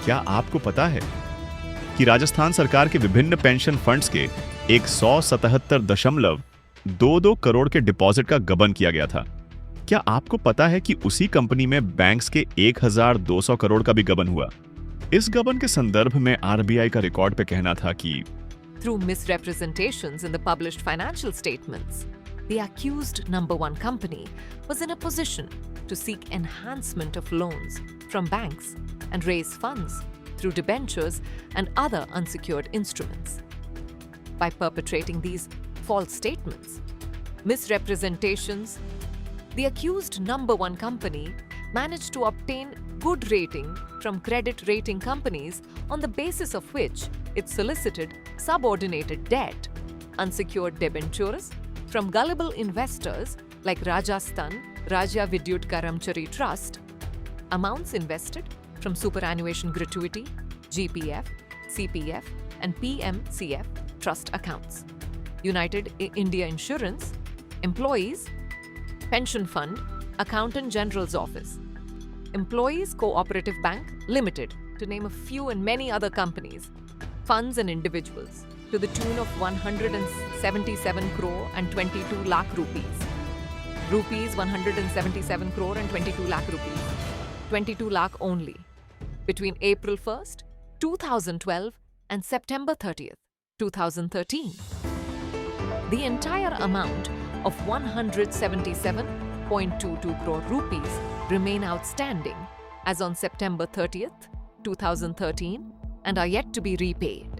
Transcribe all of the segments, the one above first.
क्या आपको पता है कि राजस्थान सरकार के विभिन्न पेंशन फंड्स के 177.22 करोड़ के डिपॉजिट का गबन किया गया था? क्या आपको पता है कि उसी कंपनी में बैंक्स के 1200 करोड़ का भी गबन हुआ? इस गबन के संदर्भ में आरबीआई का रिकॉर्ड पे कहना था कि Through misrepresentations in the published financial statements, the accused number one company was in a position to seek enhancement of loans from banks and raise funds through debentures and other unsecured instruments. By perpetrating these false statements, misrepresentations, the accused number one company managed to obtain good rating from credit rating companies on the basis of which it solicited subordinated debt, unsecured debentures from gullible investors like Rajasthan Rajya Vidyut Karamchari Trust, amounts invested from superannuation gratuity, GPF, CPF and PMCF trust accounts, United India Insurance, Employees, Pension Fund, Accountant General's Office, Employees Cooperative Bank Limited, to name a few, and many other companies, funds and individuals to the tune of 177 crore and 22 lakh rupees. Rupees 177 crore and 22 lakh rupees. 22 lakh only. Between April 1st, 2012 and September 30th, 2013. The entire amount of 177.22 crore rupees remain outstanding as on September 30th, 2013 and are yet to be repaid.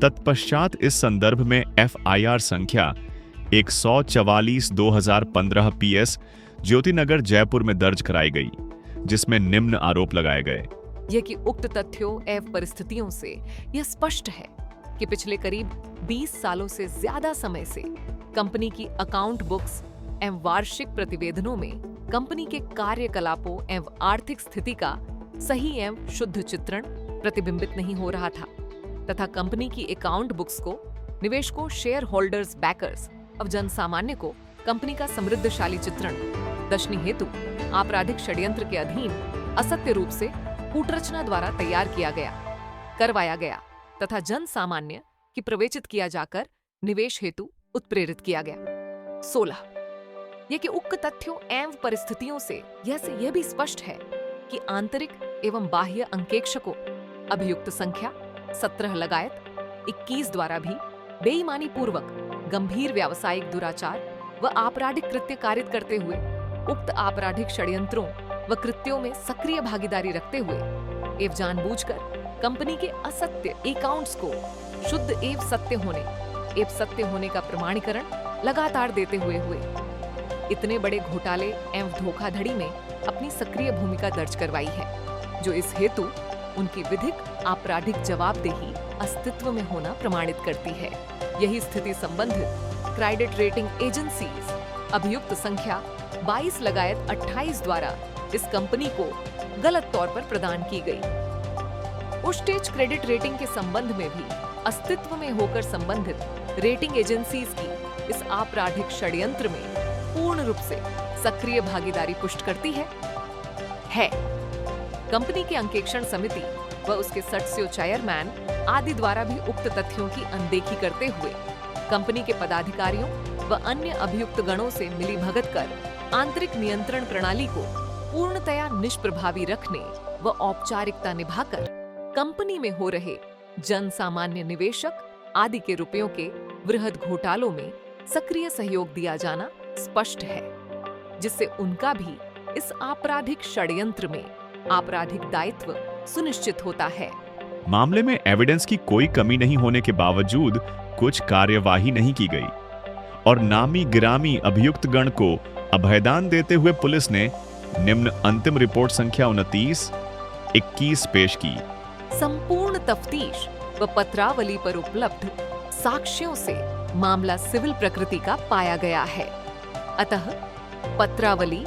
तत्पश्चात इस संदर्भ में FIR संख्या 144/2015 PS Jyotinagar Jaipur में दर्ज कराई गई, जिसमें निम्न आरोप लगाए गए। यह कि उक्त तथ्यों एवं परिस्थितियों से यह स्पष्ट है कि पिछले करीब 20 सालों से ज्यादा समय से कंपनी की अकाउंट बुक्स एवं वार्षिक प्रतिवेदनों में कंपनी के कार्यकलापों एवं आर्थिक स्थिति का सही एवं शुद्ध चित्रण प्रतिबिंबित नहीं हो रहा था तथा कंपनी की अकाउंट बुक्स को निवेशकों, शेयर होल्डर्स, बैकर्स और जनसामान्य को कंपनी का समृद्धशाली चित्रण दर्शनी हेतु आपराधिक षड्यंत्र के अधीन असत्य रूप से कूटरचना द्वारा तैयार किया गया, करवाया गया तथा जन सामान्य की प्रवेशित किया जाकर निवेश हेतु उत्प्रेरित किया गया। 16 यह कि उक्त तथ्यों एवं परिस्थितियों से यह भी स्पष्ट है कि आंतरिक एवं बाह्य अंकेक्षकों अभियुक्त संख्या 17 लगायत 21 द्वारा भी बेईमानी पूर्वक गंभीर व्यावसायिक दुराचार व आपराधिक कृत्य कारित करते हुए उक्त आपराधिक षड्यंत्रों व कृत्यों में सक्रिय भागीदारी रखते हुए एवं जानबूझकर कंपनी के असत्य अकाउंट्स को शुद्ध एवं सत्य होने का प्रमाणीकरण लगातार देते हुए इतने बड़े घोटाले एवं धोखाधड़ी में अपनी सक्रिय भूमिका दर्ज करवाई है, जो इस हेतु उनकी विधिक आपराधिक जवाबदेही अस्तित्व में होना प्रमाणित करती है। यही स्थिति संबंधित क्रेडिट रेटिंग एजेंसीज अभियुक्त संख्या 22 लगायत 28 द्वारा इस कंपनी को गलत तौर पर प्रदान की गई। उस्टेज क्रेडिट रेटिंग के संबंध में भी अस्तित्व में होकर संबंधित रेटिंग एजेंसीज की इस आपराधिक षड्यंत्र में पूर्ण रूप से सक्रिय भागीदारी पुष्ट करती है। कंपनी की अंकेक्षण समिति व उसके सदस्यों, चेयरमैन आदि द्वारा भी उक्त तथ्यों की अनदेखी करते हुए कंपनी के पदाधिकारियों व अन्य अभियुक्त गणों से मिलीभगत कर आंतरिक नियंत्रण प्रणाली को पूर्णतया निष्प्रभावी रखने व औपचारिकता निभाकर कंपनी में हो रहे जन सामान्य निवेशक आदि के रुपयों के वृहद घोटालों में सक्रिय सहयोग दिया जाना स्पष्ट है, जिससे उनका भी इस आपराधिक षड्यंत्र में आपराधिक दायित्व सुनिश्चित होता है। मामले में एविडेंस की कोई कमी नहीं होने के बावजूद कुछ कार्यवाही नहीं की गई और नामी गिरामी अभियुक्त गण को अभयदान देते हुए पुलिस ने निम्न अंतिम रिपोर्ट संख्या 29/21 पेश की। संपूर्ण तफ्तीश व पत्रावली पर उपलब्ध साक्ष्यों से मामला सिविल प्रकृति का पाया गया है, अतः पत्रावली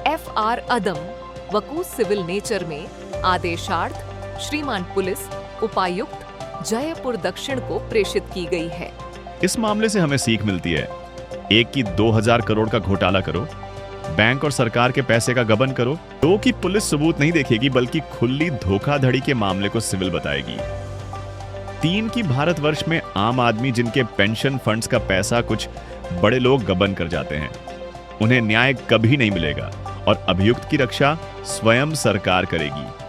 FR अदम वकू सिविल नेचर में आदेशार्थ श्रीमान पुलिस उपायुक्त जयपुर दक्षिण को प्रेषित की गई है। इस मामले से हमें सीख मिलती है, एक की 2000 करोड़ का घोटाला करो बैंक और सरकार के पैसे का गबन करो। 2 की पुलिस सबूत नहीं देखेगी बल्कि खुली धोखाधड़ी के मामले को सिविल बताएगी। 3 की भारतवर्ष में आम आदमी जिनके पेंशन फंड्स का पैसा कुछ बड़े लोग गबन कर जाते हैं, उन्हें न्याय कभी नहीं मिलेगा और अभियुक्त की रक्षा स्वयं सरकार करेगी।